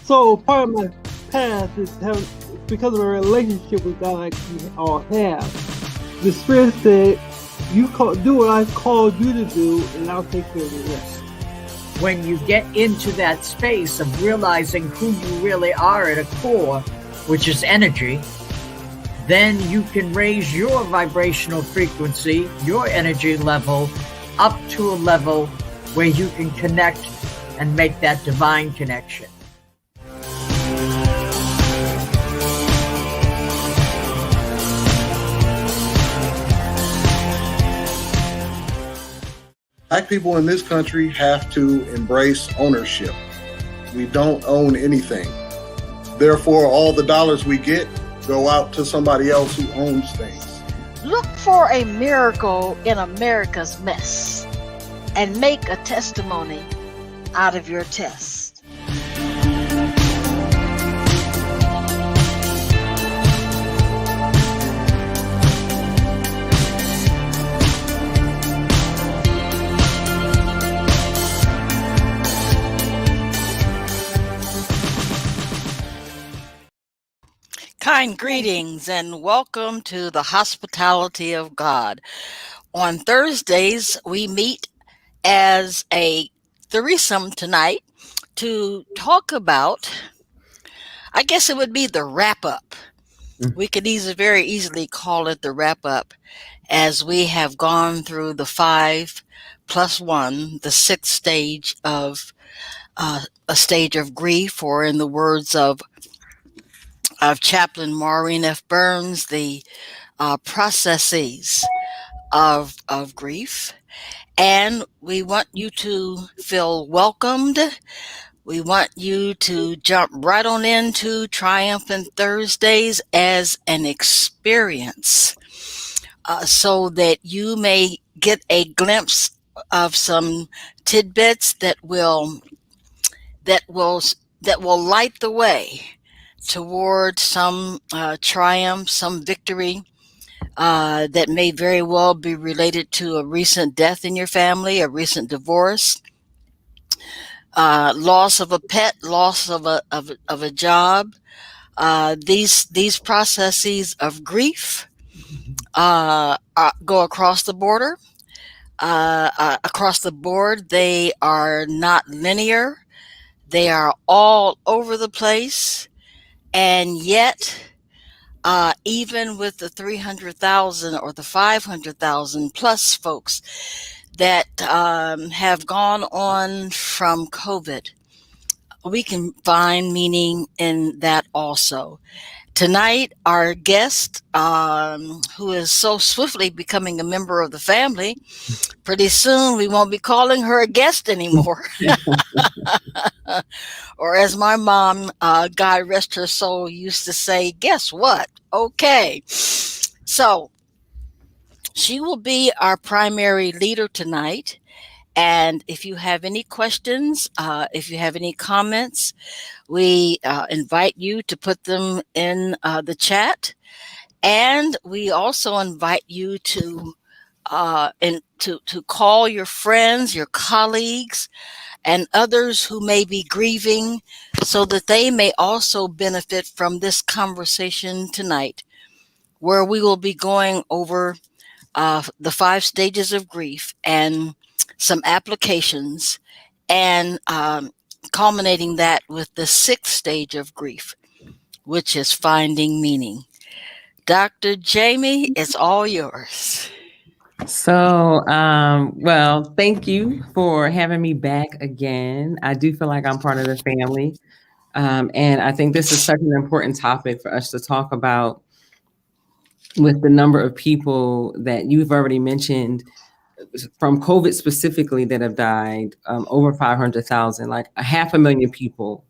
So part of my past is having, because of a relationship with God like we all have. The Spirit said, do what I've called you to do, and I'll take care of the rest. When you get into that space of realizing who you really are at a core, which is energy, then you can raise your vibrational frequency, your energy level, up to a level where you can connect and make that divine connection. Black people in this country have to embrace ownership. We don't own anything. Therefore, all the dollars we get go out to somebody else who owns things. Look for a miracle in America's mess and make a testimony out of your test. Kind greetings and welcome to the hospitality of God. On Thursdays, we meet as a threesome tonight to talk about, I guess it would be the wrap up. We could very easily call it the wrap up, as we have gone through the 5+1, the 6th stage of a stage of grief, or in the words of Chaplain Maureen F. Burns, the processes of grief. And we want you to feel welcomed. We want you to jump right on into Triumphant Thursdays as an experience, so that you may get a glimpse of some tidbits that will light the way toward some triumph, some victory that may very well be related to a recent death in your family, a recent divorce, loss of a pet, loss of a job. These processes of grief go across the border. Across the board, they are not linear. They are all over the place. And yet, even with the 300,000 or the 500,000 plus folks that have gone on from COVID, we can find meaning in that also. Tonight, our guest, who is so swiftly becoming a member of the family, pretty soon we won't be calling her a guest anymore. Or as my mom, God rest her soul, used to say, guess what? Okay. So she will be our primary leader tonight. And if you have any questions, if you have any comments, we invite you to put them in the chat. And we also invite you to call your friends, your colleagues, and others who may be grieving so that they may also benefit from this conversation tonight, where we will be going over the 5 stages of grief and some applications, and culminating that with the 6th stage of grief, which is finding meaning. Dr. Jamie, it's all yours. So, well, thank you for having me back again. I do feel like I'm part of the family. And I think this is such an important topic for us to talk about, with the number of people that you've already mentioned from COVID specifically that have died, over 500,000, like 500,000 people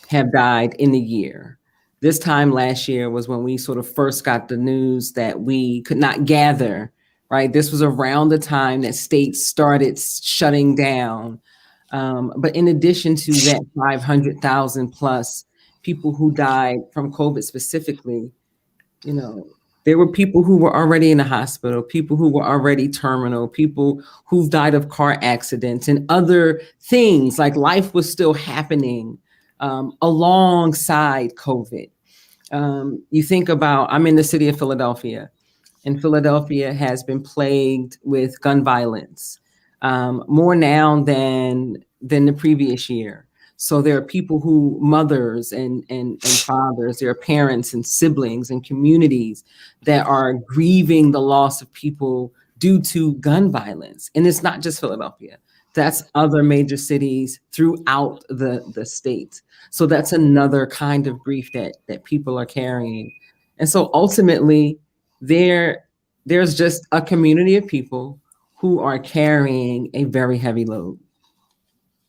have died in a year. This time last year was when we sort of first got the news that we could not gather, right? This was around the time that states started shutting down. But in addition to that 500,000 plus people who died from COVID specifically, you know, there were people who were already in the hospital, people who were already terminal, people who've died of car accidents and other things. Like, life was still happening alongside COVID. You think about, I'm in the city of Philadelphia, and Philadelphia has been plagued with gun violence, more now than the previous year. So there are people who, mothers and fathers, there are parents and siblings and communities that are grieving the loss of people due to gun violence. And it's not just Philadelphia. That's other major cities throughout the state. So that's another kind of grief that people are carrying. And so ultimately, there's just a community of people who are carrying a very heavy load.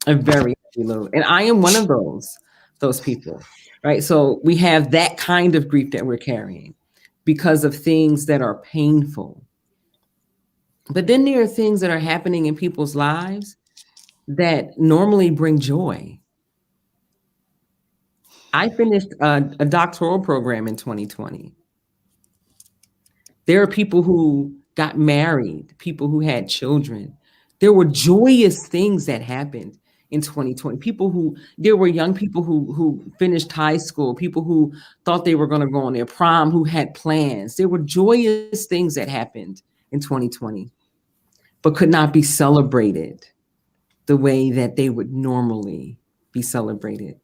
A very heavy load. And I am one of those people, right? So we have that kind of grief that we're carrying because of things that are painful. But then there are things that are happening in people's lives that normally bring joy. I finished a doctoral program in 2020. There are people who got married, people who had children. There were joyous things that happened in 2020. There were young people who finished high school, people who thought they were going to go on their prom, who had plans. There were joyous things that happened in 2020, but could not be celebrated the way that they would normally be celebrated.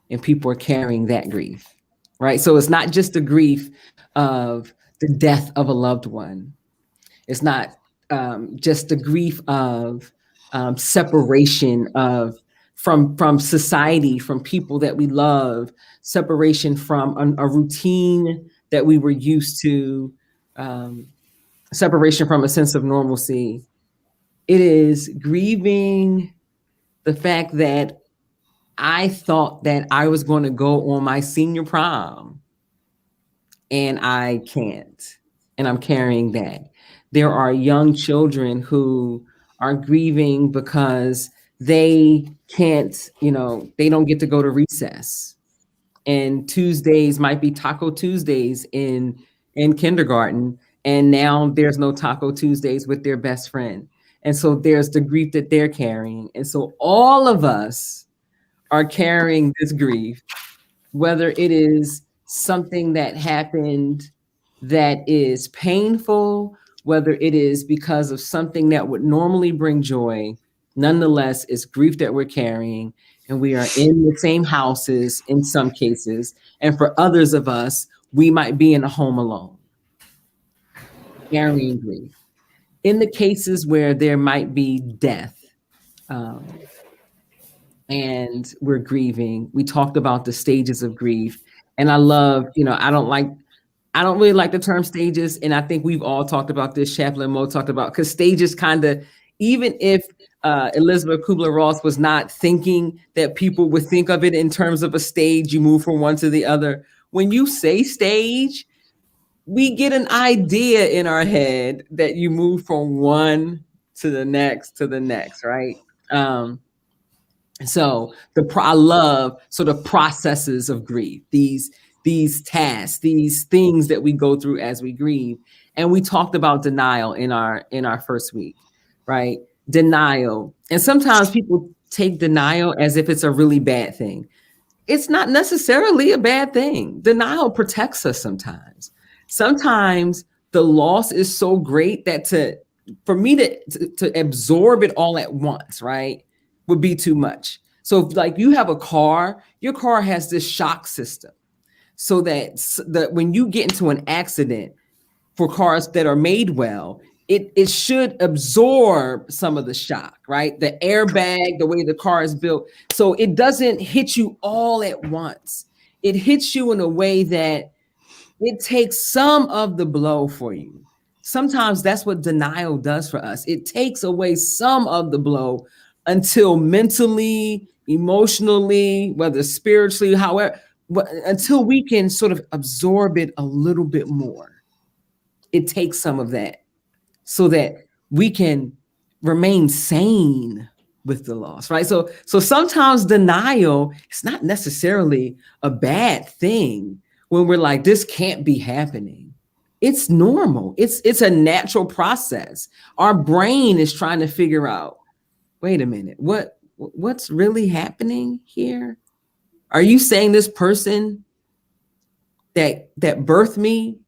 And people are carrying that grief, right? So it's not just the grief of the death of a loved one. It's not just the grief of separation from society, from people that we love, separation from a routine that we were used to, separation from a sense of normalcy. It is grieving the fact that I thought that I was going to go on my senior prom and I can't, and I'm carrying that. There are young children who are grieving because they can't, they don't get to go to recess. And Tuesdays might be Taco Tuesdays in kindergarten, and now there's no Taco Tuesdays with their best friend. And so there's the grief that they're carrying. And so all of us are carrying this grief, whether it is something that happened that is painful, whether it is because of something that would normally bring joy. Nonetheless, it's grief that we're carrying, and we are in the same houses in some cases. And for others of us, we might be in a home alone, carrying grief. In the cases where there might be death, and we're grieving, we talked about the stages of grief. And I love, I don't really like the term stages. And I think we've all talked about this, Chaplain Mo talked about, because stages kind of, even if Elizabeth Kubler-Ross was not thinking that people would think of it in terms of a stage, you move from one to the other. When you say stage, we get an idea in our head that you move from one to the next, to the next, right? So I love sort of processes of grief, these tasks, these things that we go through as we grieve. And we talked about denial in our first week, right? Denial. And sometimes people take denial as if it's a really bad thing. It's not necessarily a bad thing. Denial protects us sometimes. Sometimes the loss is so great that for me to absorb it all at once, right, would be too much. So if, like, you have a car, your car has this shock system, so that when you get into an accident, for cars that are made well, it should absorb some of the shock, right? The airbag, the way the car is built, so it doesn't hit you all at once. It hits you in a way that it takes some of the blow for you. Sometimes that's what denial does for us. It takes away some of the blow until mentally, emotionally, whether spiritually, however, until we can sort of absorb it a little bit more. It takes some of that so that we can remain sane with the loss, right? So sometimes denial is not necessarily a bad thing when we're like, this can't be happening. It's normal. It's a natural process. Our brain is trying to figure out, wait a minute, what's really happening here? Are you saying this person that birthed me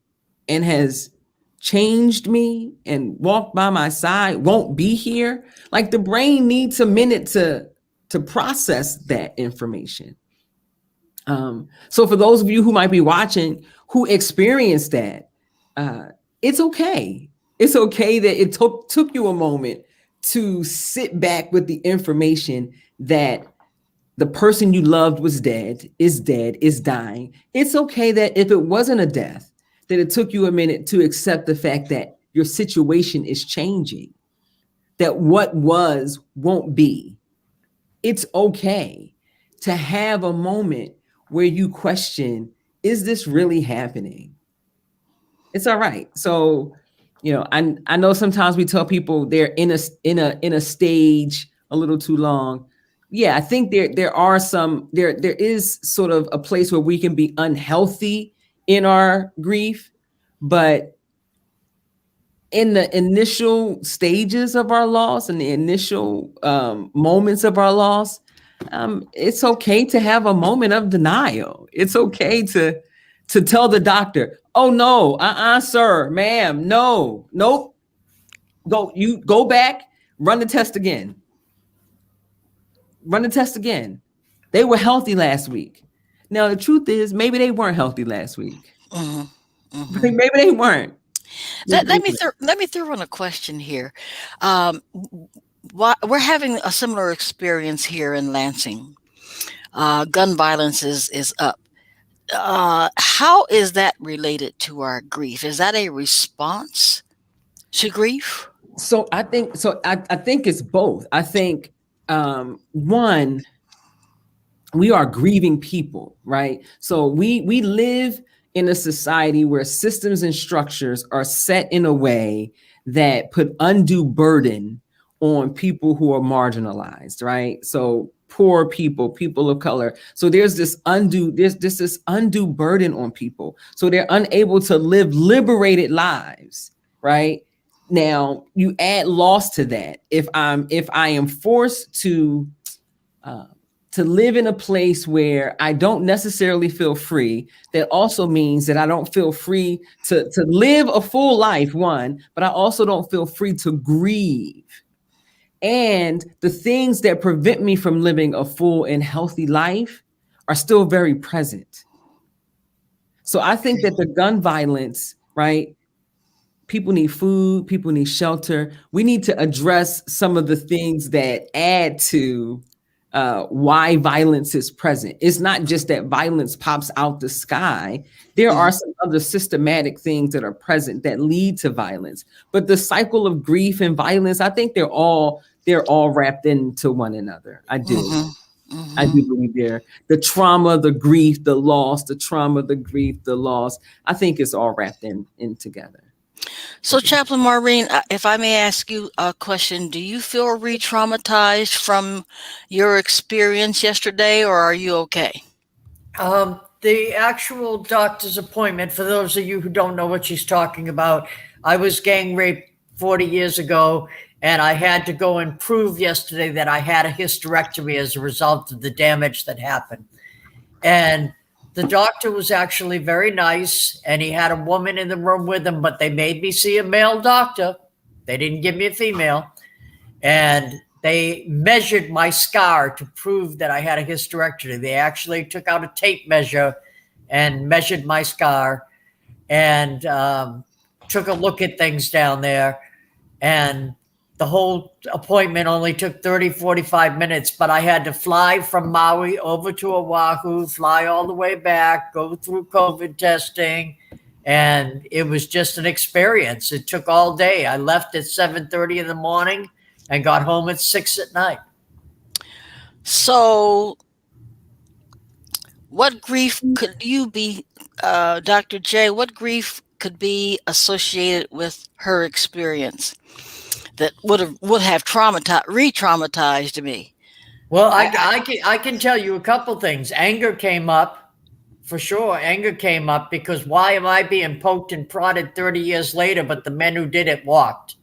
and has changed me and walked by my side won't be here? Like, the brain needs a minute to process that information. So for those of you who might be watching who experienced that, it's okay. It's okay that it took you a moment to sit back with the information that the person you loved was dead, is dying. It's okay that if it wasn't a death, that it took you a minute to accept the fact that your situation is changing, that what was won't be. It's okay to have a moment where you question, is this really happening? It's all right. So, I know sometimes we tell people they're in a stage a little too long. Yeah, I think there is sort of a place where we can be unhealthy in our grief, but in the initial stages of our loss and the initial moments of our loss, it's okay to have a moment of denial. It's okay to tell the doctor, oh no, sir, ma'am, no, nope, go back, run the test again. They were healthy last week. Now, the truth is, maybe they weren't healthy last week. Maybe they weren't. Let me throw in a question here. We're having a similar experience here in Lansing. Gun violence is up. How is that related to our grief? Is that a response to grief? So I think it's both. I think one, we are grieving people, right? So we live in a society where systems and structures are set in a way that put undue burden on people who are marginalized, right? So poor people of color. So there's this undue burden on people. So they're unable to live liberated lives, right? Now you add loss to that. If I am forced to live in a place where I don't necessarily feel free, that also means that I don't feel free to live a full life, one, but I also don't feel free to grieve. And the things that prevent me from living a full and healthy life are still very present. So I think that the gun violence, right? People need food, people need shelter. We need to address some of the things that add to why violence is present. It's not just that violence pops out the sky. There are some other systematic things that are present that lead to violence. But the cycle of grief and violence, I think they're all wrapped into one another. I do. I do believe the trauma, the grief, the loss, the trauma, the grief, the loss. I think it's all wrapped in together. So, Chaplain Maureen, if I may ask you a question, do you feel re-traumatized from your experience yesterday, or are you okay? The actual doctor's appointment, for those of you who don't know what she's talking about, I was gang raped 40 years ago, and I had to go and prove yesterday that I had a hysterectomy as a result of the damage that happened. And the doctor was actually very nice, and he had a woman in the room with him, but they made me see a male doctor. They didn't give me a female. And they measured my scar to prove that I had a hysterectomy. They actually took out a tape measure and measured my scar and took a look at things down there. And the whole appointment only took 30, 45 minutes, but I had to fly from Maui over to Oahu, fly all the way back, go through COVID testing. And it was just an experience. It took all day. I left at 7:30 in the morning and got home at 6 at night. So, what grief could you be, Dr. J? What grief could be associated with her experience that would have re-traumatized me? Well, I can tell you a couple things. Anger came up, for sure. Anger came up because why am I being poked and prodded 30 years later, but the men who did it walked?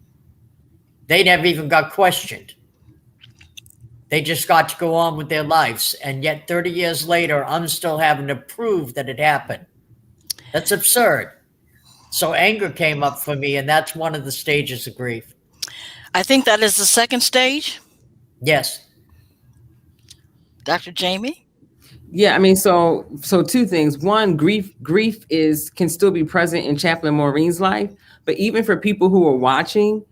They never even got questioned. They just got to go on with their lives. And yet 30 years later, I'm still having to prove that it happened. That's absurd. So anger came up for me, and that's one of the stages of grief. I think that is the second stage. Yes. Dr. Jamie? Yeah, I mean, so two things. One, grief can still be present in Chaplain Maureen's life, but even for people who are watching,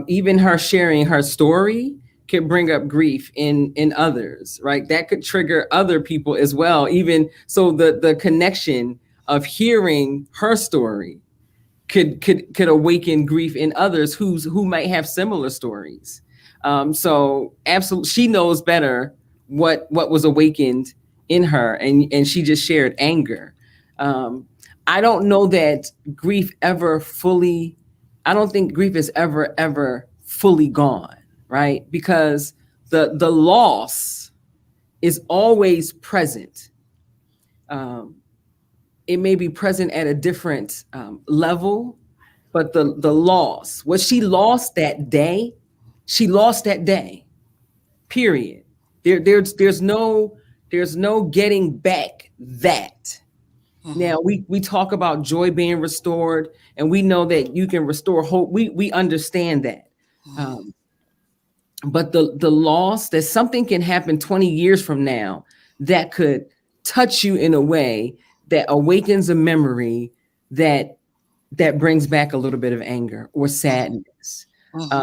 even her sharing her story could bring up grief in others, right? That could trigger other people as well. Even so, the connection of hearing her story could awaken grief in others who might have similar stories. So absolutely, she knows better what was awakened in her, and she just shared anger. I don't know that grief ever fully. I don't think grief is ever fully gone, right? Because the loss is always present. It may be present at a different level, but the loss, what she lost that day, period. There's no getting back that. Mm-hmm. Now we talk about joy being restored, and we know that you can restore hope. We understand that. Mm-hmm. But the loss, that something can happen 20 years from now that could touch you in a way that awakens a memory that brings back a little bit of anger or sadness.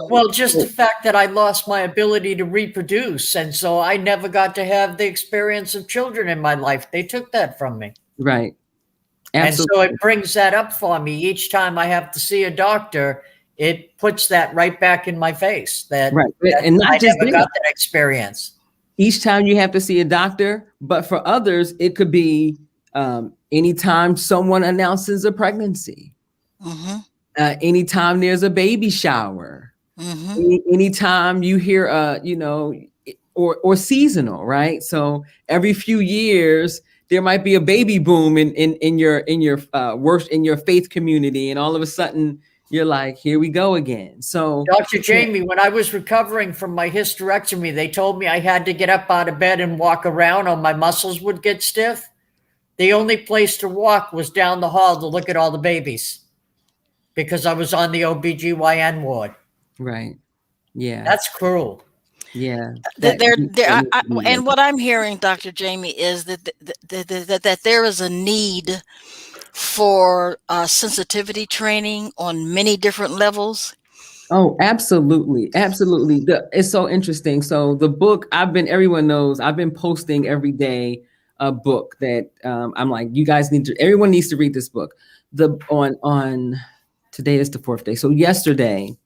Well, just the fact that I lost my ability to reproduce. And so I never got to have the experience of children in my life. They took that from me. Right. Absolutely. And so it brings that up for me. Each time I have to see a doctor, it puts that right back in my face that, right. And not I just never got that experience. Each time you have to see a doctor, but for others, it could be anytime someone announces a pregnancy, mm-hmm. Anytime there's a baby shower, mm-hmm. anytime you hear, or seasonal, right? So every few years, there might be a baby boom in your faith community, and all of a sudden you're like, here we go again. So Dr. Jamie, when I was recovering from my hysterectomy, they told me I had to get up out of bed and walk around or my muscles would get stiff. The only place to walk was down the hall to look at all the babies because I was on the OBGYN ward. Right. Yeah. That's cruel. Yeah. And what I'm hearing, Dr. Jamie, is that there is a need for sensitivity training on many different levels. Oh, absolutely. Absolutely. It's so interesting. So the book, everyone knows, I've been posting every day a book that I'm like, you guys everyone needs to read this book. Today is the 4th day. So yesterday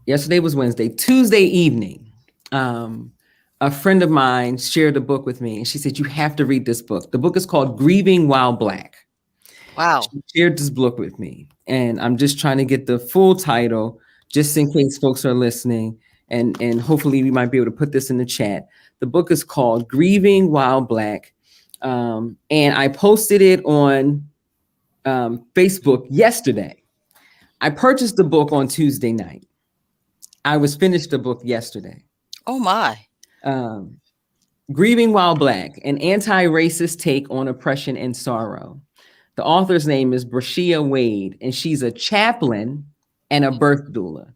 was Wednesday. Tuesday evening, a friend of mine shared a book with me, and she said, you have to read this book. The book is called Grieving While Black. Wow. She shared this book with me, and I'm just trying to get the full title, just in case folks are listening, and hopefully we might be able to put this in the chat. The book is called Grieving While Black, and I posted it on Facebook yesterday. I purchased the book on Tuesday night. I was finished the book yesterday. Oh my. Grieving While Black, an anti-racist take on oppression and sorrow. The author's name is Brashia Wade, and she's a chaplain and a birth doula.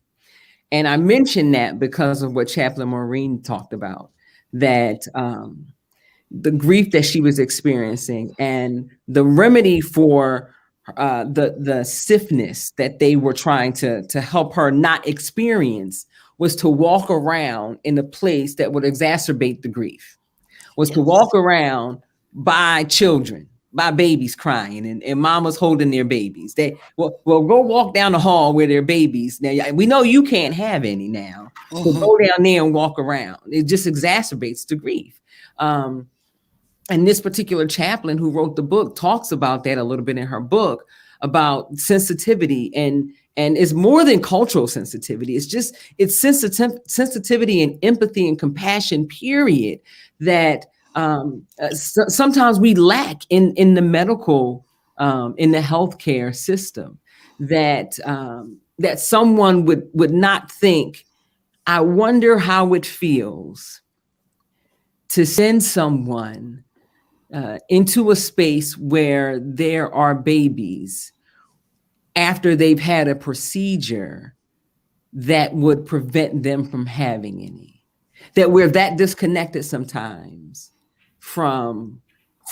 And I mentioned that because of what Chaplain Maureen talked about, that the grief that she was experiencing and the remedy for the stiffness that they were trying to help her not experience was to walk around in a place that would exacerbate the grief, was to walk around by children, by babies crying and mamas holding their babies. They well go walk down the hall where their babies. Now we know you can't have any now, so go down there and walk around. It just exacerbates the grief. And this particular chaplain who wrote the book talks about that a little bit in her book, about sensitivity, and it's more than cultural sensitivity. It's sensitivity and empathy and compassion, period, that sometimes we lack in the medical, in the healthcare system, that someone would not think, I wonder how it feels to send someone into a space where there are babies after they've had a procedure that would prevent them from having any, that we're that disconnected sometimes from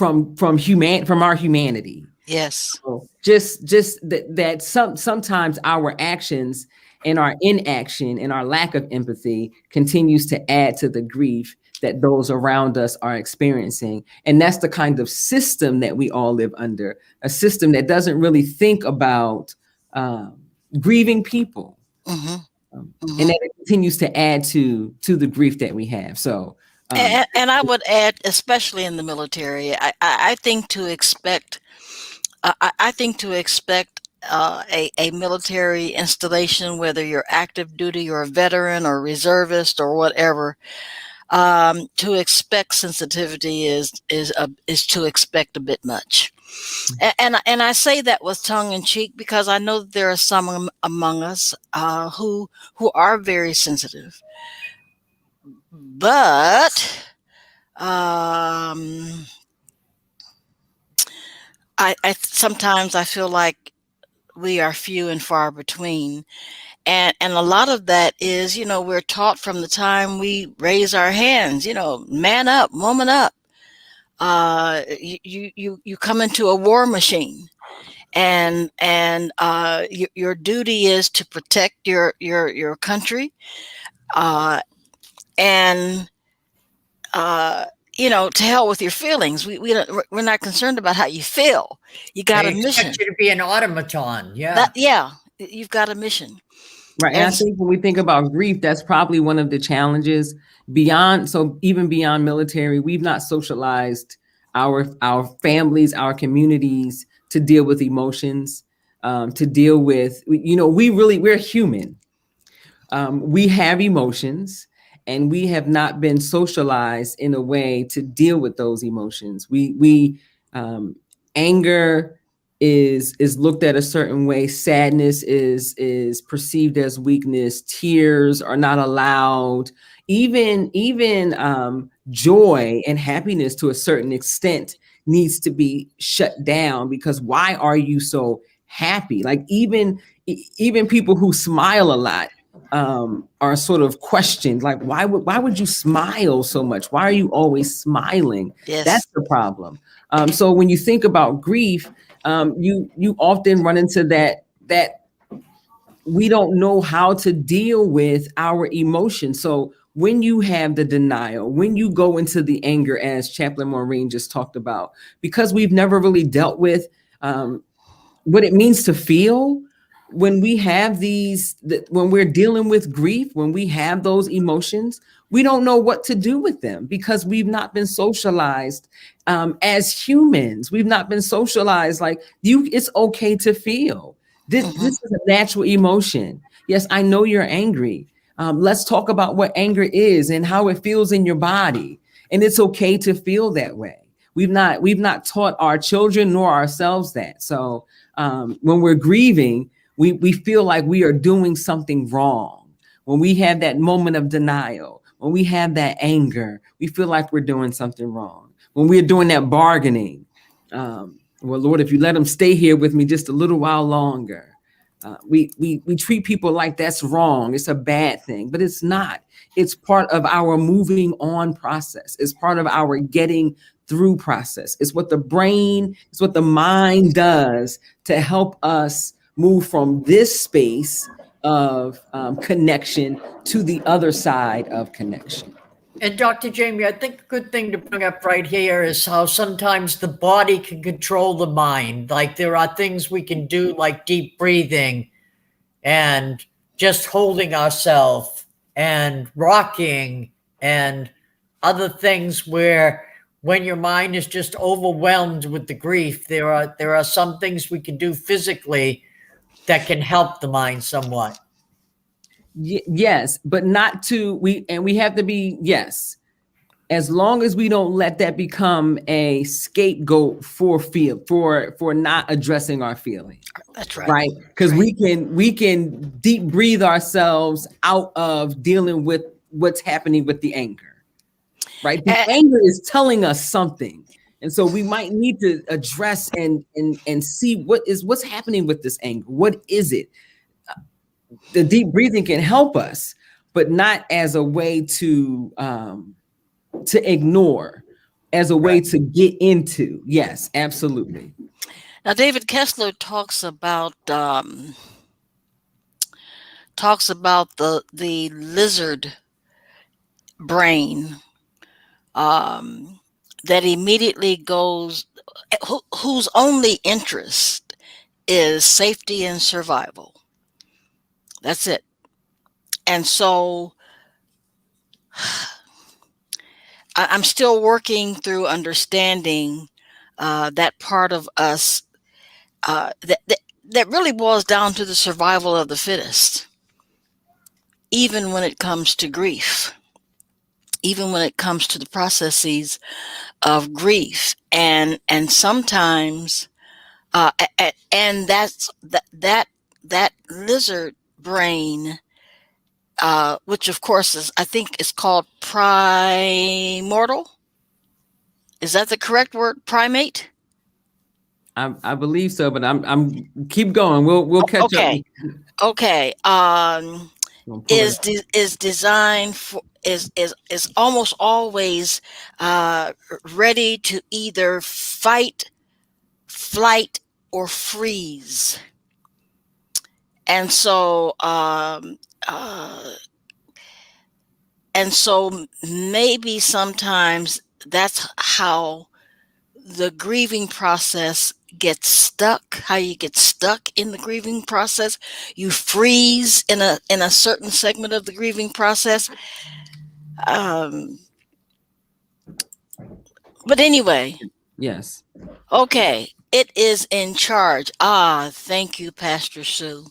our humanity. Yes. So just that sometimes our actions and our inaction and our lack of empathy continues to add to the grief that those around us are experiencing. And that's the kind of system that we all live under, a system that doesn't really think about grieving people. And that it continues to add to the grief that we have. So, and I would add, especially in the military, I think to expect a military installation, whether you're active duty or a veteran or reservist or whatever, to expect sensitivity is to expect a bit much. And I say that with tongue in cheek because I know that there are some among us who are very sensitive. But I sometimes I feel like we are few and far between. And a lot of that is, we're taught from the time we raise our hands, man up, woman up. You come into a war machine, and your duty is to protect your country, and to hell with your feelings. We're not concerned about how you feel. You got a mission. Expect you to be an automaton. You've got a mission. Right. And I think when we think about grief, that's probably one of the challenges even beyond military. We've not socialized our families, our communities to deal with emotions, to deal with, we're human. We have emotions, and we have not been socialized in a way to deal with those emotions. Anger is looked at a certain way. Sadness is perceived as weakness. Tears are not allowed. Even joy and happiness to a certain extent needs to be shut down, because why are you so happy? Like even people who smile a lot are sort of questioned. Like, why would you smile so much? Why are you always smiling? Yes. That's the problem. So when you think about grief, you often run into that we don't know how to deal with our emotions. So when you have the denial, when you go into the anger, as Chaplain Maureen just talked about, because we've never really dealt with what it means to feel, when we have when we're dealing with grief, when we have those emotions, we don't know what to do with them because we've not been socialized as humans. We've not been socialized like it's okay to feel. This is a natural emotion. Yes, I know you're angry. Let's talk about what anger is and how it feels in your body. And it's okay to feel that way. We've not taught our children nor ourselves that. So when we're grieving, we feel like we are doing something wrong. When we have that moment of denial, when we have that anger, we feel like we're doing something wrong. When we're doing that bargaining, well, Lord, if you let them stay here with me just a little while longer, we treat people like that's wrong. It's a bad thing, but it's not. It's part of our moving on process. It's part of our getting through process. It's what the brain, it's what the mind does to help us move from this space of connection to the other side of connection. And Dr. Jamie, I think a good thing to bring up right here is how sometimes the body can control the mind. Like there are things we can do like deep breathing and just holding ourselves and rocking and other things where when your mind is just overwhelmed with the grief, there are some things we can do physically that can help the mind somewhat. Yes, but not to we have to be, yes, as long as we don't let that become a scapegoat for not addressing our feelings. That's right. Right? Because we can deep breathe ourselves out of dealing with what's happening with the anger. Right? The anger is telling us something. And so we might need to address and see what's happening with this anger. What is it? The deep breathing can help us, but not as a way to ignore, as a way to get into. Yes, absolutely. Now, David Kessler talks about the lizard brain that immediately goes, whose only interest is safety and survival. That's it. And so I'm still working through understanding that part of us that really boils down to the survival of the fittest, even when it comes to grief, even when it comes to the processes of grief. And sometimes and that's that lizard brain, which of course I think is called primordial. Is that the correct word? Primate? I believe so, but I'm keep going. We'll catch up. Okay. Is designed for is almost always ready to either fight, flight, or freeze. And so maybe sometimes that's how the grieving process gets stuck, how you get stuck in the grieving process. You freeze in a certain segment of the grieving process. But anyway. Yes. Okay. It is in charge. Thank you, Pastor Sue.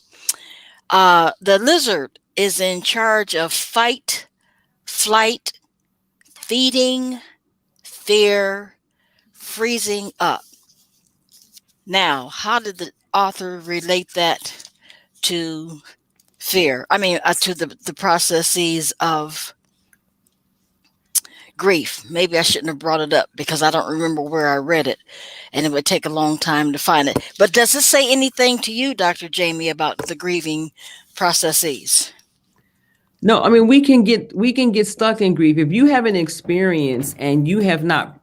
The lizard is in charge of fight, flight, feeding, fear, freezing up. Now, how did the author relate that to fear? I mean, to the processes of grief. Maybe I shouldn't have brought it up because I don't remember where I read it, and it would take a long time to find it. But does it say anything to you, Dr. Jamie, about the grieving processes? No, I mean we can get stuck in grief if you have an experience and you have not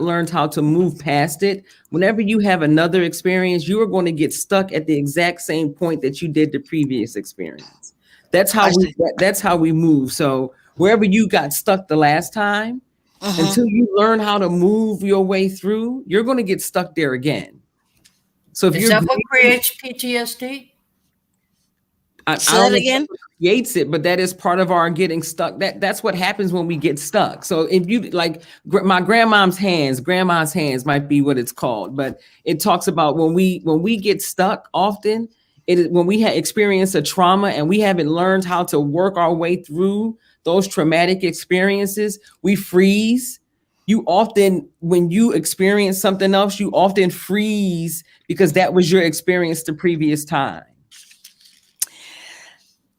learned how to move past it. Whenever you have another experience, you are going to get stuck at the exact same point that you did the previous experience. That's how we move. So wherever you got stuck the last time, until you learn how to move your way through, you're going to get stuck there again. So if is that what creates PTSD? I Say don't that know if again. that's what creates it, but that is part of our getting stuck. That's what happens when we get stuck. So if you like my grandma's hands might be what it's called, but it talks about when we get stuck often, it is when we experience a trauma and we haven't learned how to work our way through those traumatic experiences, we freeze. You often, when you experience something else, you often freeze because that was your experience the previous time.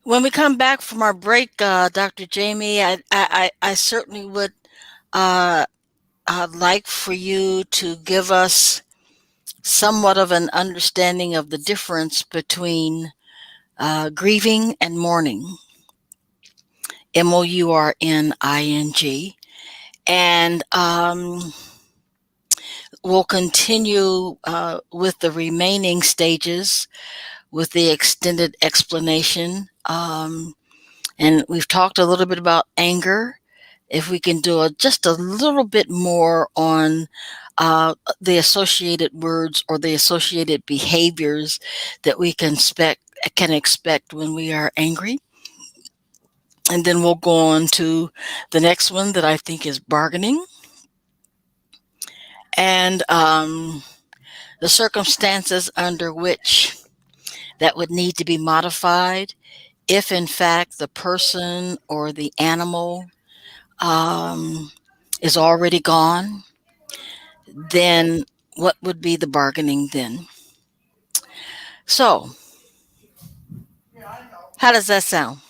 When we come back from our break, Dr. Jamie, I certainly would like for you to give us somewhat of an understanding of the difference between grieving and mourning, MOURNING, and we'll continue with the remaining stages with the extended explanation. And we've talked a little bit about anger. If we can do just a little bit more on the associated words or the associated behaviors that we can expect when we are angry. And then we'll go on to the next one that I think is bargaining. And the circumstances under which that would need to be modified if in fact the person or the animal is already gone, then what would be the bargaining then? So, how does that sound?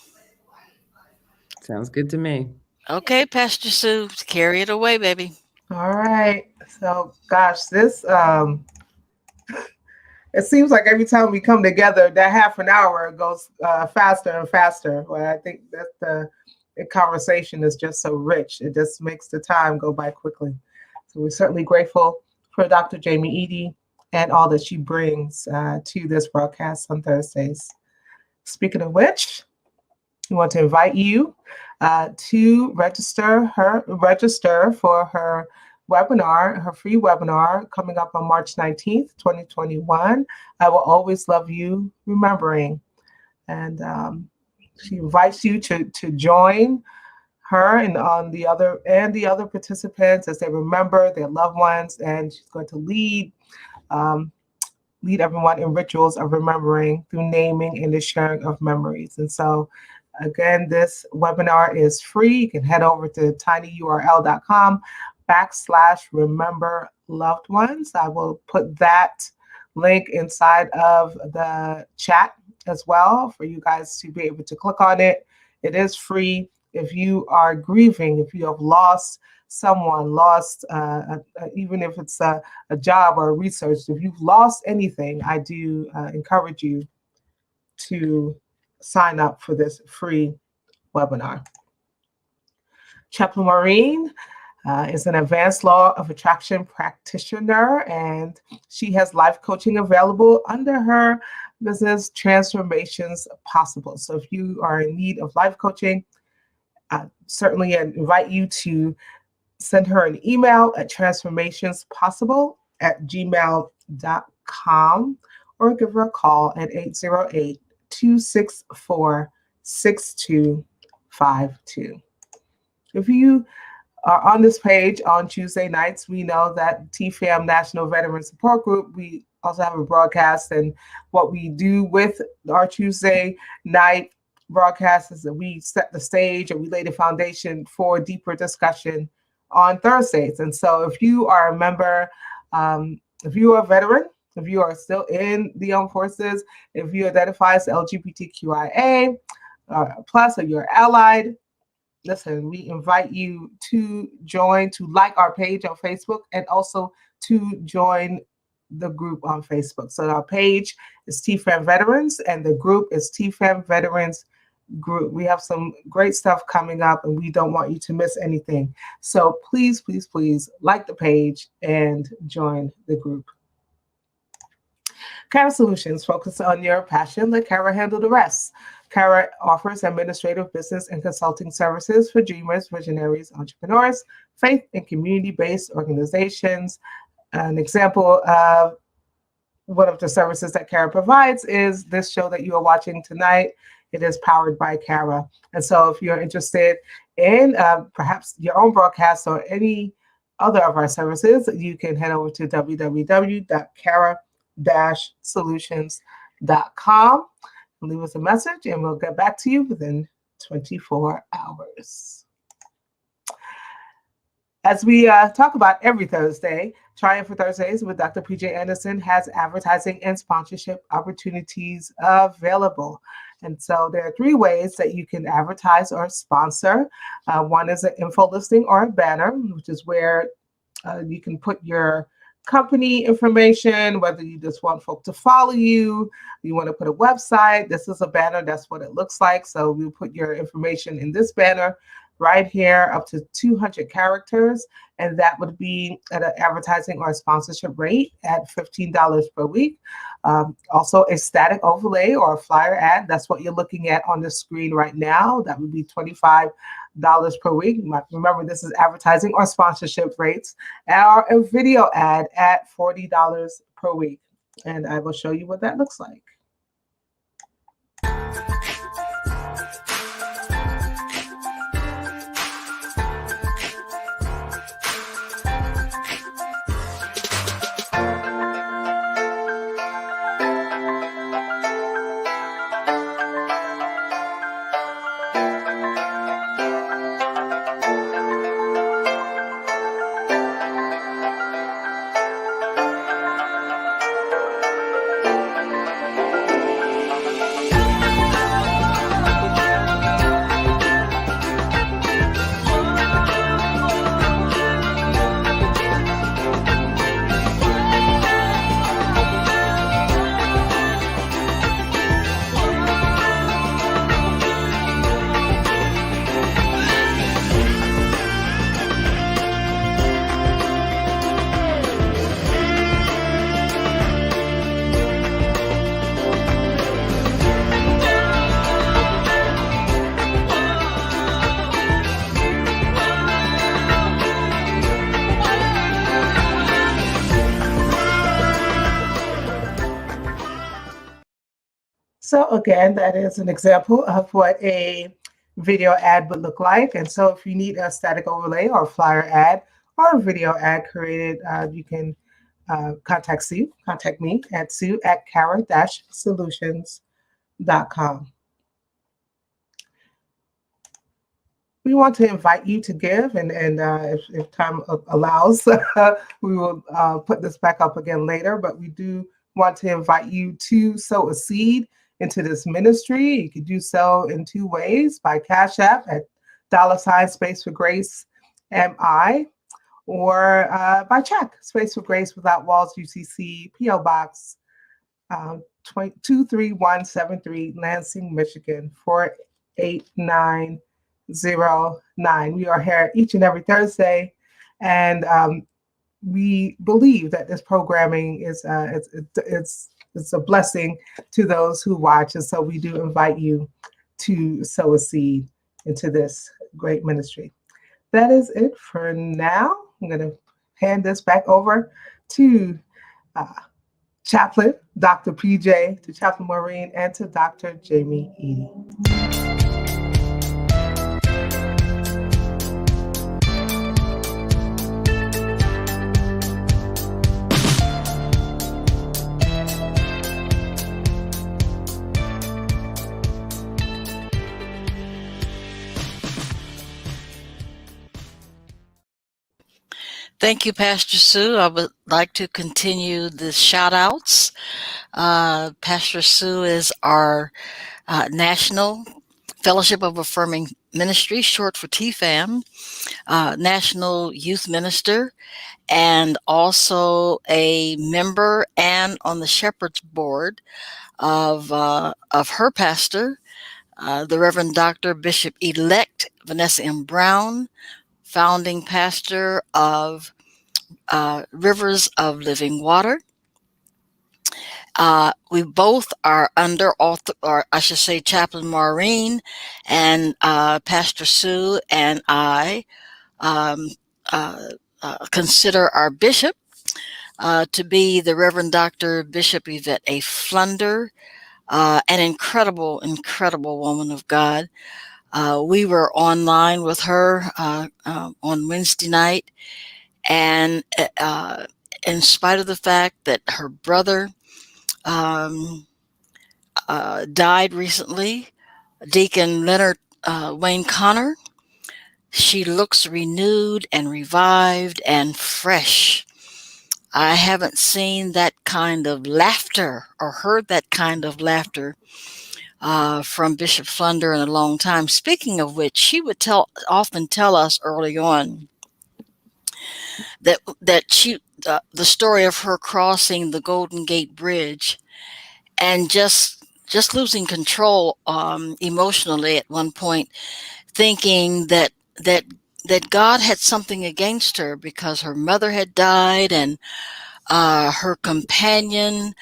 Sounds good to me. Okay, Pastor Sue, carry it away, baby. All right. So, gosh, this it seems like every time we come together, that half an hour goes faster and faster. Well, I think that the conversation is just so rich. It just makes the time go by quickly. So we're certainly grateful for Dr. Jamie Eaddy and all that she brings to this broadcast on Thursdays. Speaking of which, we want to invite you to register for her webinar, her free webinar coming up on March 19th, 2021. I will always love you remembering. And she invites you to join her and the other participants as they remember their loved ones, and she's going to lead everyone in rituals of remembering through naming and the sharing of memories. And so again, this webinar is free. You can head over to tinyurl.com/remember loved ones. I will put that link inside of the chat as well for you guys to be able to click on it. It is free. If you are grieving, if you have lost someone, even if it's a job or a research, if you've lost anything, I do encourage you to sign up for this free webinar. Chaplain Maureen is an advanced law of attraction practitioner, and she has life coaching available under her business, Transformations Possible. So if you are in need of life coaching, certainly invite you to send her an email at transformationspossible@gmail.com or give her a call at 808-264-6252. If you are on this page on Tuesday nights, we know that TFAM National Veteran Support Group, we also have a broadcast, and what we do with our Tuesday night broadcast is that we set the stage and we lay the foundation for deeper discussion on Thursdays. And so if you are a member, if you are a veteran, if you are still in the armed forces, if you identify as LGBTQIA plus, or you're allied, listen, we invite you to like our page on Facebook and also to join the group on Facebook. So our page is TFAM Veterans and the group is TFAM Veterans Group. We have some great stuff coming up and we don't want you to miss anything. So please, please, please like the page and join the group. Kara Solutions, focus on your passion. Let Kara handle the rest. Kara offers administrative, business, and consulting services for dreamers, visionaries, entrepreneurs, faith and community-based organizations. An example of one of the services that Kara provides is this show that you are watching tonight. It is powered by Kara. And so if you're interested in perhaps your own broadcast or any other of our services, you can head over to www.kara-solutions.com and leave us a message, and we'll get back to you within 24 hours. As we talk about every Thursday, Triumphant Thursdays with Dr. PJ Anderson has advertising and sponsorship opportunities available. And so there are 3 ways that you can advertise or sponsor. One is an info listing or a banner, which is where you can put your company information, whether you just want folk to follow you, you want to put a website. This is a banner. That's what it looks like. So we put your information in this banner right here, up to 200 characters, and that would be at an advertising or sponsorship rate at $15 per week. Also, a static overlay or a flyer ad, that's what you're looking at on the screen right now. That would be $25 per week. Remember, this is advertising or sponsorship rates, or a video ad at $40 per week. And I will show you what that looks like. So again, that is an example of what a video ad would look like. And so if you need a static overlay or flyer ad or a video ad created, you can contact me at sue@kara-solutions.com. We want to invite you to give, and if time allows, we will put this back up again later, but we do want to invite you to sow a seed into this ministry. You can do so in 2 ways: by Cash App at $Space for Grace MI, or by check, Space for Grace Without Walls, UCC, PO Box 23173, Lansing, Michigan 48909. We are here each and every Thursday, and we believe that this programming is it's a blessing to those who watch, and so we do invite you to sow a seed into this great ministry. That is it for now. I'm going to hand this back over to Chaplain Dr. PJ, to Chaplain Maureen, and to Dr. Jamie Eaddy. Thank you, Pastor Sue. I would like to continue the shout outs. Pastor Sue is our National Fellowship of Affirming Ministry, short for TFAM, National Youth Minister, and also a member and on the Shepherd's Board of her pastor, the Reverend Dr. Bishop-elect Vanessa M. Brown, founding pastor of Rivers of Living Water. We both are under, or I should say, Chaplain Maureen and Pastor Sue and I consider our bishop to be the Reverend Dr. Bishop Yvette A. Flunder, an incredible, incredible woman of God. We were online with her on Wednesday night, and in spite of the fact that her brother um, died recently, Deacon Leonard Wayne Connor, she looks renewed and revived and fresh. I haven't seen that kind of laughter or heard that kind of laughter from Bishop Flunder in a long time. Speaking of which, she would often tell us early on that the story of her crossing the Golden Gate Bridge and just losing control emotionally at one point, thinking that God had something against her because her mother had died and her companion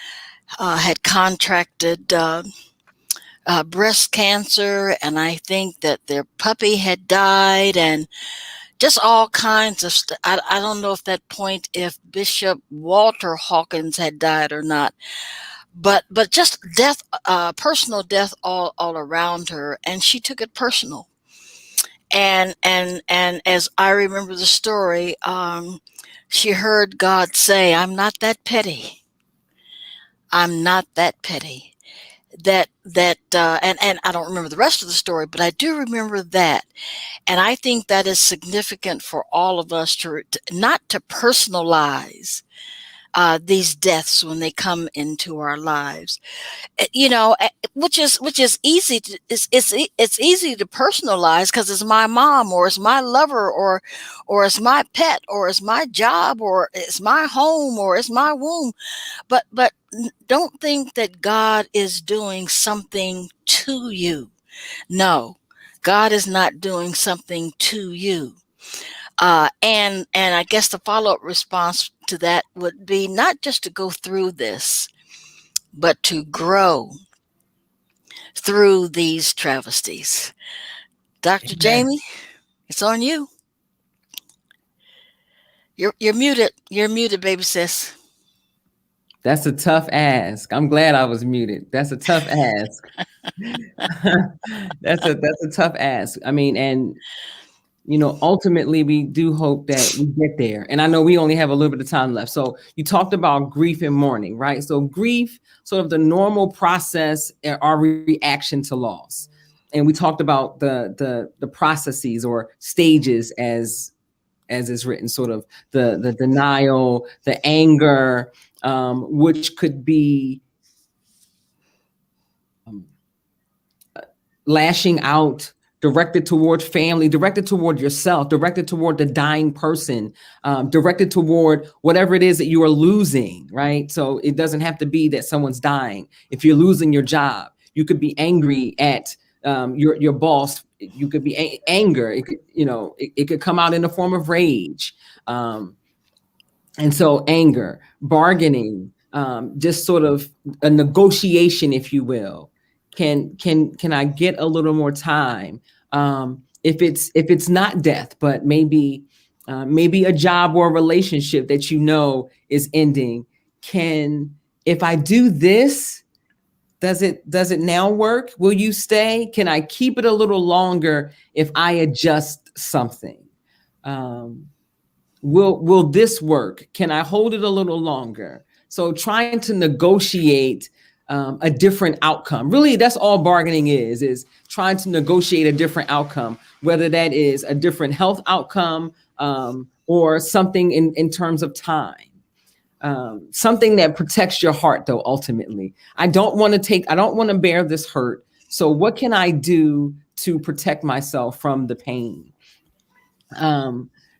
had contracted breast cancer, and I think that their puppy had died, and just all kinds of stuff. I don't know if that point, if Bishop Walter Hawkins had died or not, but just death, personal death all around her, and she took it personal. And as I remember the story, she heard God say, "I'm not that petty. I'm not that petty." And I don't remember the rest of the story, but I do remember that. And I think that is significant for all of us to not to personalize these deaths when they come into our lives. Which is easy to it's easy to personalize because it's my mom, or it's my lover, or it's my pet, or it's my job, or it's my home, or it's my womb. But don't think that God is doing something to you. No, God is not doing something to you. And I guess the follow-up response to that would be not just to go through this, but to grow through these travesties. Dr. Amen. Jamie, it's on you. You're muted. You're muted, baby sis. That's a tough ask. I'm glad I was muted. That's a tough ask. That's a tough ask. I mean, and ultimately we do hope that we get there. And I know we only have a little bit of time left. So you talked about grief and mourning, right? So grief, sort of the normal process, our reaction to loss. And we talked about the processes or stages as is written, sort of the denial, the anger, which could be lashing out, directed toward family, directed toward yourself, directed toward the dying person, directed toward whatever it is that you are losing, right? So it doesn't have to be that someone's dying. If you're losing your job, you could be angry at your boss. You could be anger. It could, it could come out in the form of rage. And so anger, bargaining, just sort of a negotiation, if you will. Can I get a little more time? If it's not death, but maybe a job or a relationship that is ending. If I do this, does it now work? Will you stay? Can I keep it a little longer if I adjust something? Will this work? Can I hold it a little longer? So trying to negotiate a different outcome. Really, that's all bargaining is trying to negotiate a different outcome, whether that is a different health outcome or something in terms of time. Something that protects your heart, though, ultimately. I don't want to bear this hurt. So what can I do to protect myself from the pain?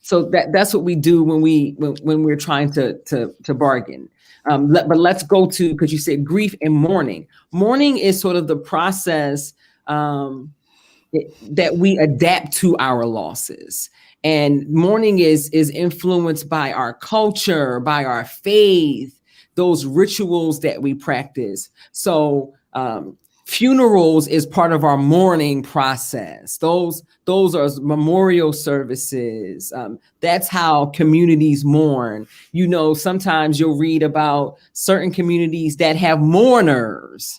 So that's what we do when we're trying to bargain. But let's go to, because you said grief and mourning. Mourning is sort of the process that we adapt to our losses. And mourning is influenced by our culture, by our faith, those rituals that we practice. So Funerals is part of our mourning process. Those are memorial services. That's how communities mourn. You know, sometimes you'll read about certain communities that have mourners,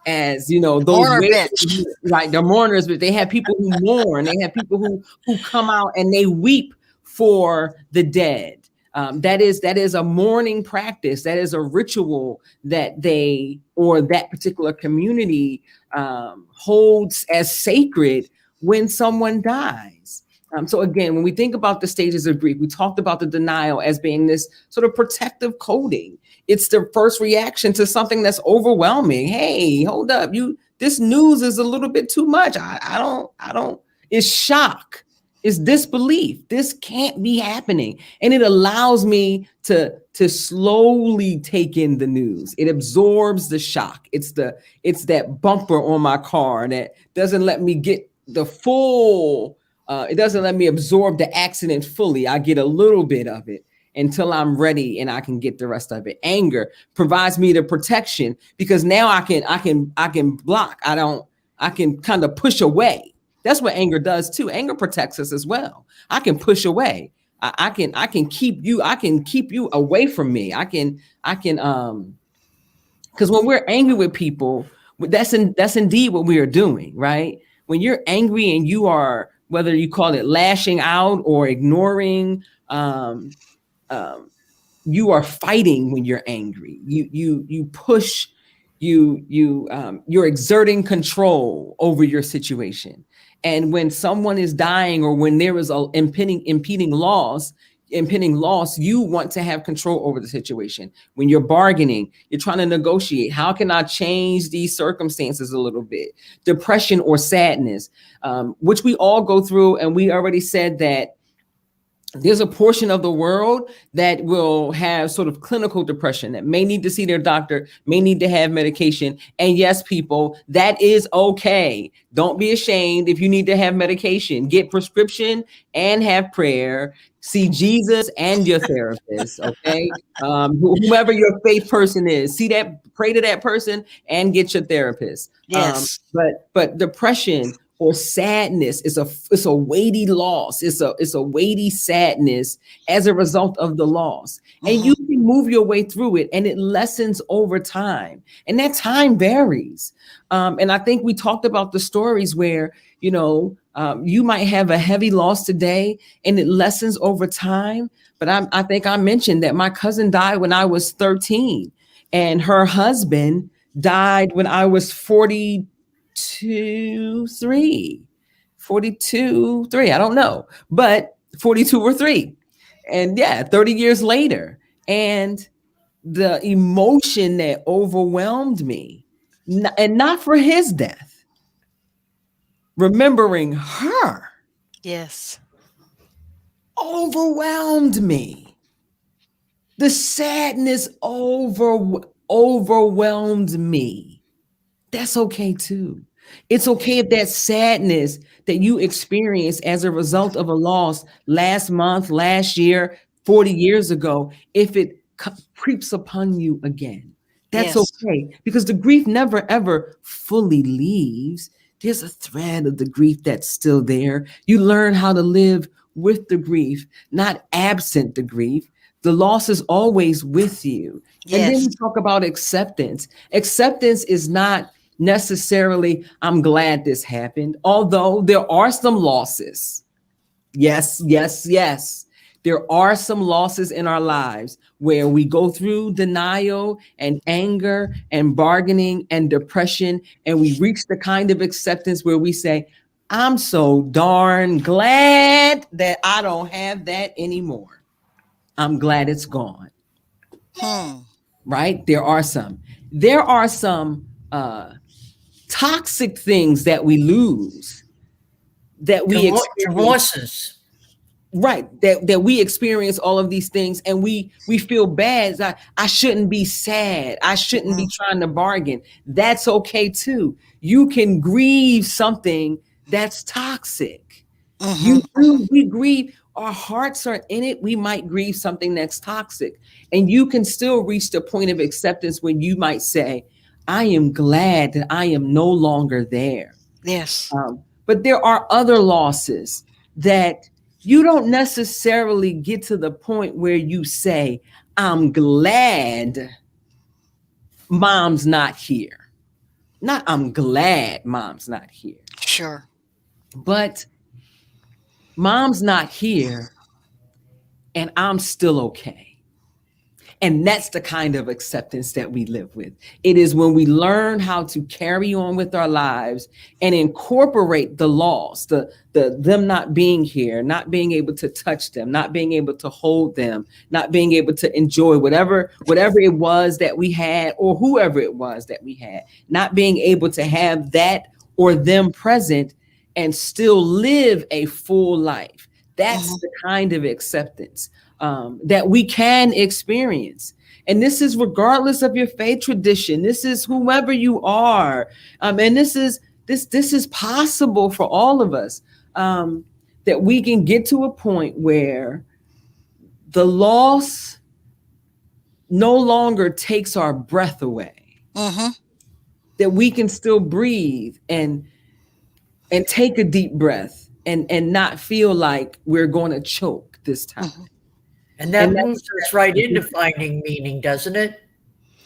as you know, those Mourner bench. waiting, like the mourners, but they have people who mourn. They have people who come out and they weep for the dead. That is a mourning practice. That is a ritual that they or that particular community holds as sacred when someone dies. So again, when we think about the stages of grief, we talked about the denial as being this sort of protective coding. It's the first reaction to something that's overwhelming. Hey, hold up, this news is a little bit too much. I don't. It's shock. It's disbelief. This can't be happening. And it allows me to slowly take in the news. It absorbs the shock. It's that bumper on my car that doesn't let me get the full, it doesn't let me absorb the accident fully. I get a little bit of it until I'm ready and I can get the rest of it. Anger provides me the protection because now I can block. I can kind of push away. That's what anger does too. Anger protects us as well. I can push away. I can keep you away from me. I can because when we're angry with people, that's indeed what we are doing, right? When you're angry and you are, whether you call it lashing out or ignoring, you are fighting when you're angry. You push, you're exerting control over your situation. And when someone is dying or when there is a impending loss, you want to have control over the situation. When you're bargaining, you're trying to negotiate. How can I change these circumstances a little bit? Depression or sadness, which we all go through. And we already said that there's a portion of the world that will have sort of clinical depression, that may need to see their doctor, may need to have medication. And yes, people, that is okay. Don't be ashamed if you need to have medication. Get prescription and have prayer. See Jesus and your therapist, okay? Whomever your faith person is, see that, pray to that person and get your therapist. Yes. But depression or sadness is a weighty loss. It's a weighty sadness as a result of the loss. And you can move your way through it and it lessens over time. And that time varies. And I think we talked about the stories where, you might have a heavy loss today and it lessens over time. But I think I mentioned that my cousin died when I was 13 and her husband died when I was 42, 3. I don't know, but 42 or 3. And 30 years later. And the emotion that overwhelmed me, and not for his death, remembering her. Yes. Overwhelmed me. The sadness overwhelmed me. That's okay too. It's okay if that sadness that you experienced as a result of a loss last month, last year, 40 years ago, if it creeps upon you again. That's okay, because the grief never ever fully leaves. There's a thread of the grief that's still there. You learn how to live with the grief, not absent the grief. The loss is always with you. Yes. And then we talk about acceptance. Acceptance is not necessarily, I'm glad this happened, although there are some losses. Yes. There are some losses in our lives where we go through denial and anger and bargaining and depression, and we reach the kind of acceptance where we say, I'm so darn glad that I don't have that anymore. I'm glad it's gone. Right? There are some toxic things that we lose, that we divorces. Right, that we experience all of these things and we feel bad. I shouldn't be sad. I shouldn't be trying to bargain. That's okay too. You can grieve something that's toxic. We grieve. Our hearts are in it. We might grieve something that's toxic, and you can still reach the point of acceptance when you might say, I am glad that I am no longer there. Yes. But there are other losses that you don't necessarily get to the point where you say, I'm glad mom's not here. Not I'm glad mom's not here, Sure. but mom's not here and I'm still okay. And that's the kind of acceptance that we live with. It is when we learn how to carry on with our lives and incorporate the loss, the them not being here, not being able to touch them, not being able to hold them, not being able to enjoy whatever it was that we had, or whoever it was that we had, not being able to have that or them present and still live a full life. That's the kind of acceptance that we can experience. And this is regardless of your faith tradition. This is whomever you are. And this is possible for all of us, that we can get to a point where the loss no longer takes our breath away. That we can still breathe and take a deep breath and not feel like we're going to choke this time. And that moves us right into finding meaning, doesn't it?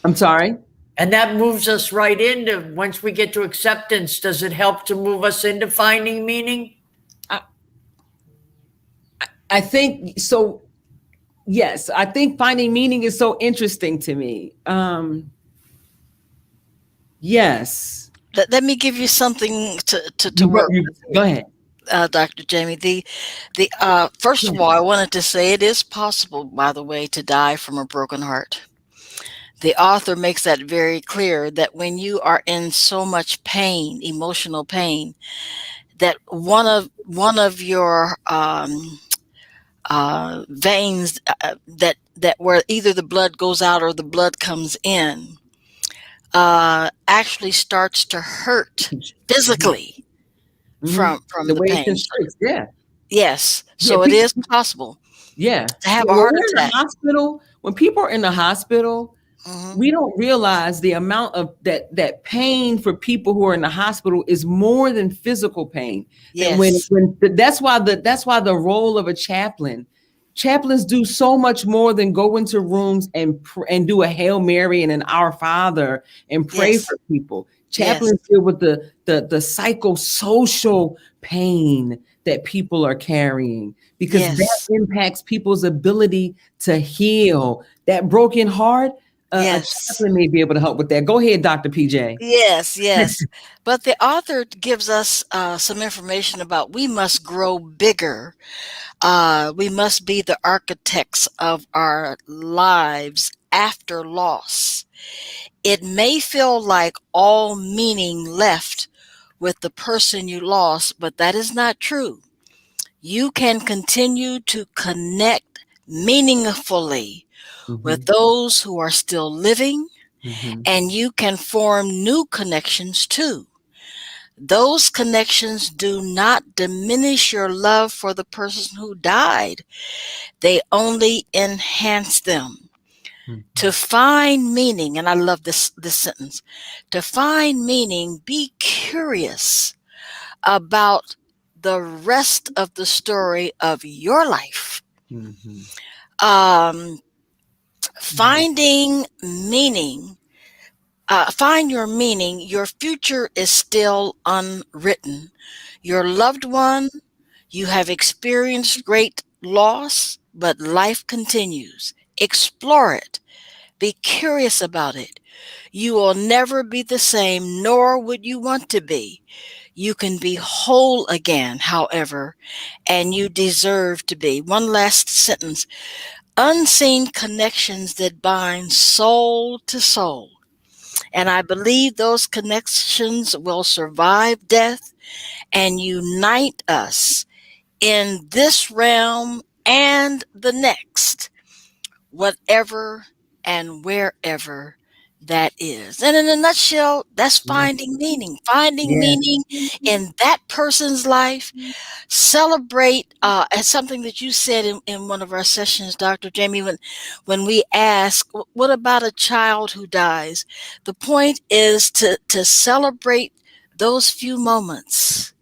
I'm sorry? And that moves us right into, once we get to acceptance, does it help to move us into finding meaning? I think so. Yes, I think finding meaning is so interesting to me. Yes. Let me give you something to work with. Go ahead. Dr. Jamie, the first of all, I wanted to say it is possible, by the way, to die from a broken heart. The author makes that very clear, that when you are in so much pain, emotional pain, that one of your veins that where either the blood goes out or the blood comes in actually starts to hurt physically from the the way pain. it constricts. Yeah. Yes. So it is possible. Yeah. To have a heart attack. In the hospital, when people are in the hospital, we don't realize the amount of that pain for people who are in the hospital is more than physical pain. Yes. That's why the role of a chaplains do so much more than go into rooms and do a Hail Mary and an Our Father and pray for people. Chaplains deal with the psychosocial pain that people are carrying, because that impacts people's ability to heal. That broken heart, a chaplain may be able to help with that. Go ahead, Dr. PJ. Yes. But the author gives us some information about we must grow bigger. We must be the architects of our lives after loss. It may feel like all meaning left with the person you lost, but that is not true. You can continue to connect meaningfully with those who are still living, and you can form new connections too. Those connections do not diminish your love for the person who died. They only enhance them. To find meaning, and I love this sentence, to find meaning, be curious about the rest of the story of your life. Finding meaning, find your meaning. Your future is still unwritten. Your loved one, you have experienced great loss, but life continues. Explore it. Be curious about it. You will never be the same, nor would you want to be. You can be whole again, however, and you deserve to be. One last sentence. Unseen connections that bind soul to soul. And I believe those connections will survive death and unite us in this realm and the next, whatever and wherever that is. And in a nutshell, that's Yeah. finding meaning. Finding Yeah. meaning in that person's life. Celebrate, as something that you said in one of our sessions, Dr. Jamie, when we ask, what about a child who dies? The point is to celebrate those few moments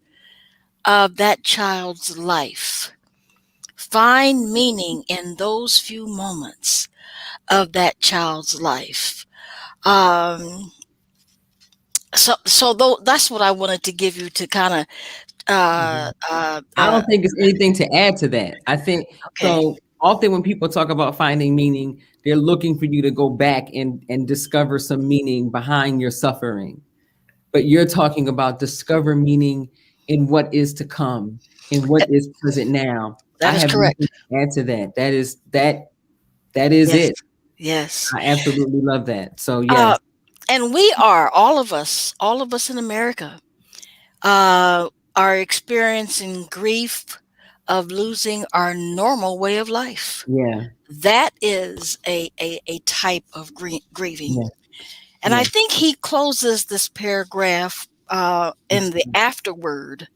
of that child's life. Find meaning in those few moments of that child's life. Um, so though that's what I wanted to give you to kind of Mhm. I don't think it's anything to add to that. I think okay. so. Often when people talk about finding meaning, they're looking for you to go back and discover some meaning behind your suffering. But you're talking about discover meaning in what is to come, in what is present now. That I is have nothing correct. to add to that. That is Yes. it. Yes. I absolutely love that. So Uh, yes, and we are all of us in America, are experiencing grief of losing our normal way of life. yeah, That is a type of grieving. yeah, And I yeah. think he closes this paragraph in the afterword.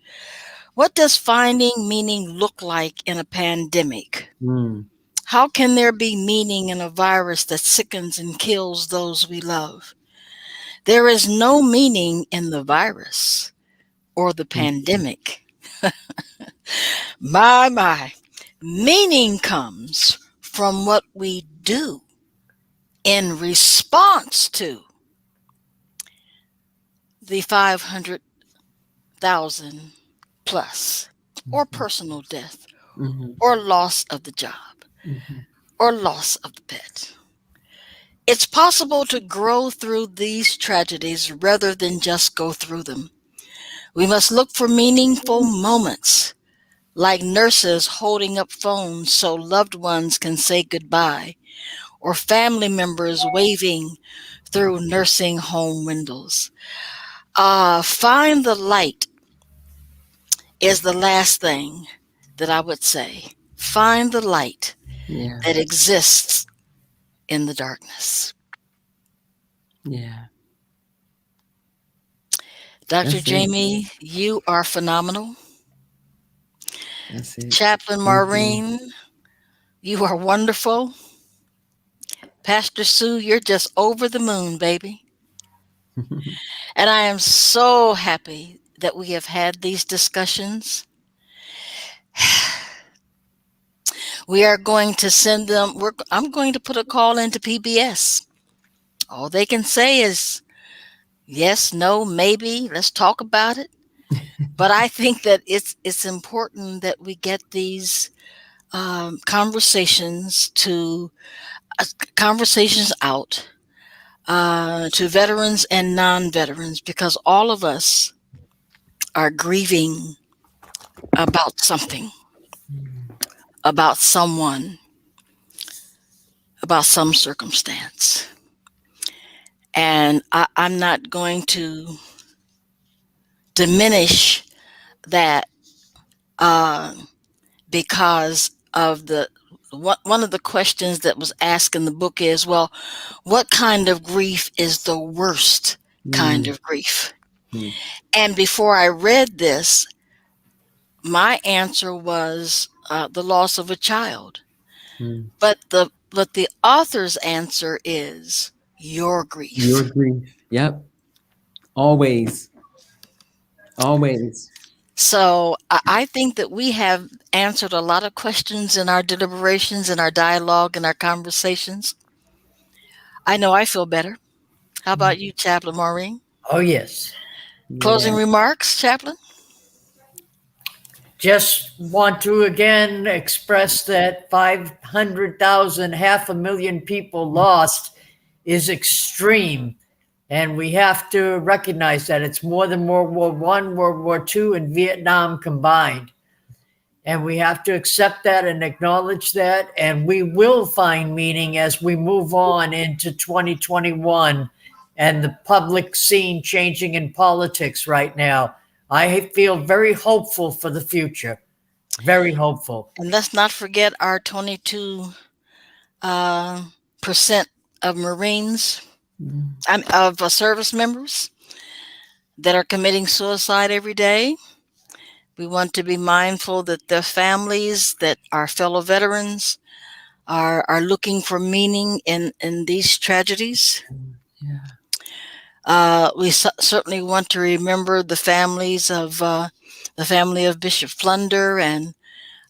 What does finding meaning look like in a pandemic? Mm, How can there be meaning in a virus that sickens and kills those we love? There is no meaning in the virus or the mm, pandemic. My. Meaning comes from what we do in response to the 500,000 plus, or mhm, personal death, mhm, or loss of the job, mhm. or loss of the pet. It's possible to grow through these tragedies rather than just go through them. We must look for meaningful moments, like nurses holding up phones so loved ones can say goodbye, or family members waving through nursing home windows. Find the light is the last thing that I would say. Find the light Yeah, that exists in the darkness. yeah. Dr. That's it. Jamie, you are phenomenal. That's it. Chaplain Thank you. Maureen, you are wonderful. Pastor Sue, you're just over the moon, baby. And I am so happy that we have had these discussions. We are going to send them, I'm going to put a call into PBS. All they can say is yes, no, maybe, let's talk about it. But I think that it's important that we get these conversations conversations out to veterans and non-veterans, because all of us are grieving about something, about someone, about some circumstance. And I'm not going to diminish that uh, because of one of the questions that was asked in the book is, well, what kind of grief is the worst kind Mm, of grief? mm, And before I read this, my answer was the loss of a child. mm. But the author's answer is your Your grief. grief. Yep. Always. Always. So I think that we have answered a lot of questions in our deliberations, in our dialogue, in our conversations. I know I feel better. How about you, Chaplain Maureen? Oh, yes. Closing Yeah. remarks, Chaplain? Just want to again express that 500,000, 500,000 people lost is extreme. And we have to recognize that it's more than World War One, World War Two, and Vietnam combined. And we have to accept that and acknowledge that. And we will find meaning as we move on into 2021 and the public scene changing in politics right now. I feel very hopeful for the future. Very hopeful. And let's not forget our 22 percent of Marines. of service members that are committing suicide every day. We want to be mindful that the families that our fellow veterans are looking for meaning in these tragedies. Yeah. We certainly want to remember the families of the family of Bishop Flunder and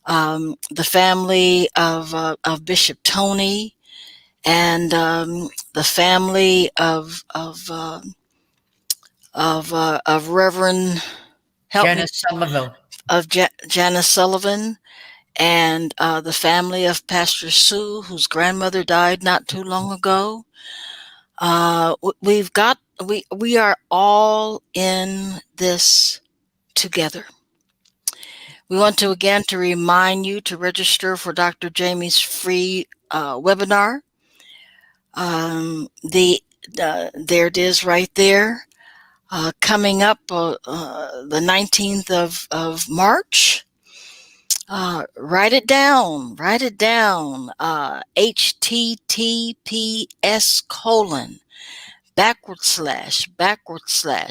the family of Bishop Tony and the family of Reverend help me Janice Somerville. of Janice Sullivan and the family of Pastor Sue, whose grandmother died not too long ago. We are all in this together. We want to again to remind you to register for Dr. Jamie's free webinar. There it is right there. Coming up the 19th of March. Write it down. Write it down. https://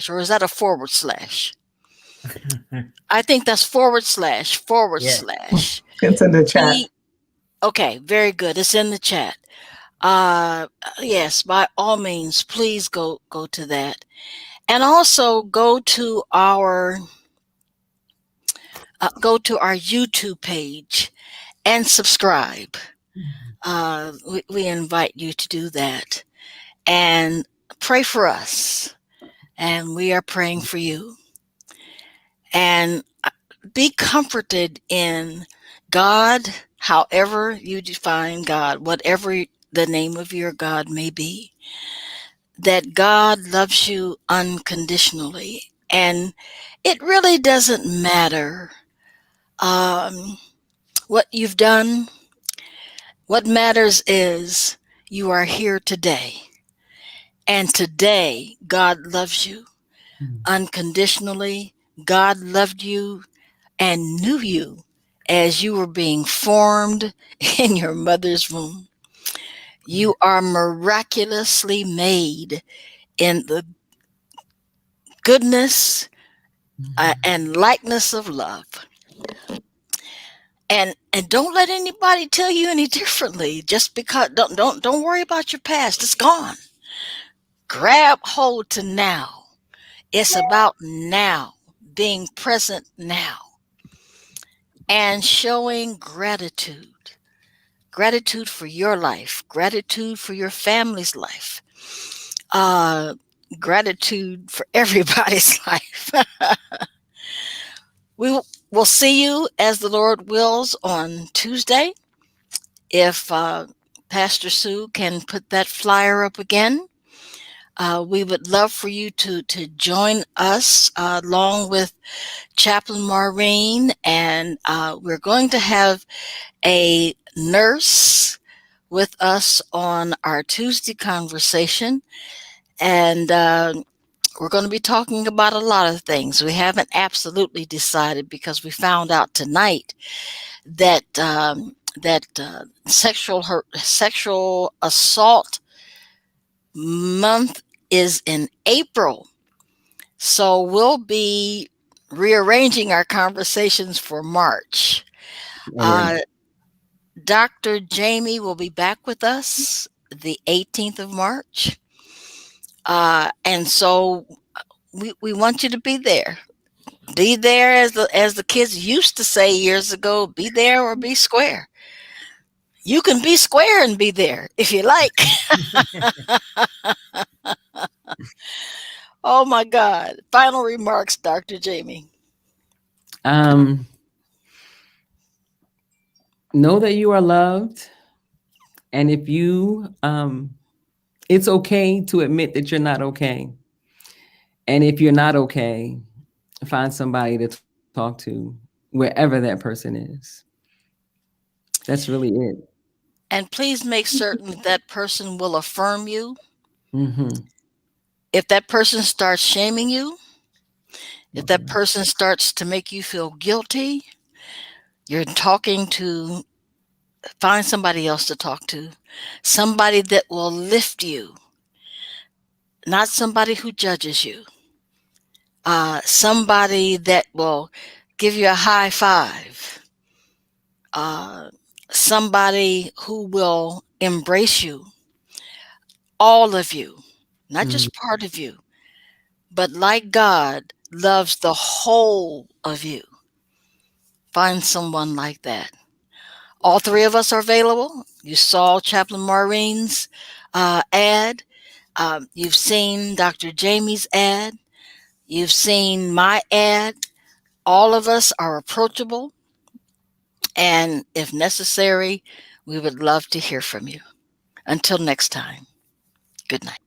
or is that a forward slash? I think that's forward slash. It's in the chat. Okay, very good. It's in the chat. Yes, by all means, please go to that, and also go to our YouTube page and subscribe. We invite you to do that and pray for us, and we are praying for you. And be comforted in God, however you define God, whatever the name of your God may be, that God loves you unconditionally. And it really doesn't matter what you've done. What matters is you are here today. And today, God loves you unconditionally. God loved you and knew you as you were being formed in your mother's womb. You are miraculously made in the goodness and likeness of love. And don't let anybody tell you any differently. Just because don't worry about your past. It's gone. Grab hold to now. It's about now, being present now, and showing gratitude. Gratitude for your life, gratitude for your family's life, gratitude for everybody's life. We will see you as the Lord wills on Tuesday. If Pastor Sue can put that flyer up again, we would love for you to join us along with Chaplain Maureen, and we're going to have a nurse with us on our Tuesday conversation, and we're going to be talking about a lot of things. We haven't absolutely decided because we found out tonight that sexual assault month is in April, so we'll be rearranging our conversations for March. Dr. Jamie will be back with us the 18th of March. And so we want you to be there. Be there, as the kids used to say years ago, be there or be square. You can be square and be there if you like. Oh my God. Final remarks, Dr. Jamie. Know that you are loved. And if you, it's okay to admit that you're not okay. And if you're not okay, find somebody to talk to, wherever that person is. That's really it. And please make certain that person will affirm you. Mm-hmm. If that person starts shaming you, if that person starts to make you feel guilty, you're talking to, find somebody else to talk to, somebody that will lift you, not somebody who judges you, somebody that will give you a high five, somebody who will embrace you, all of you, not just part of you, but like God loves the whole of you. Find someone like that. All three of us are available. You saw Chaplain Maureen's ad. You've seen Dr. Jamie's ad. You've seen my ad. All of us are approachable. And if necessary, we would love to hear from you. Until next time, good night.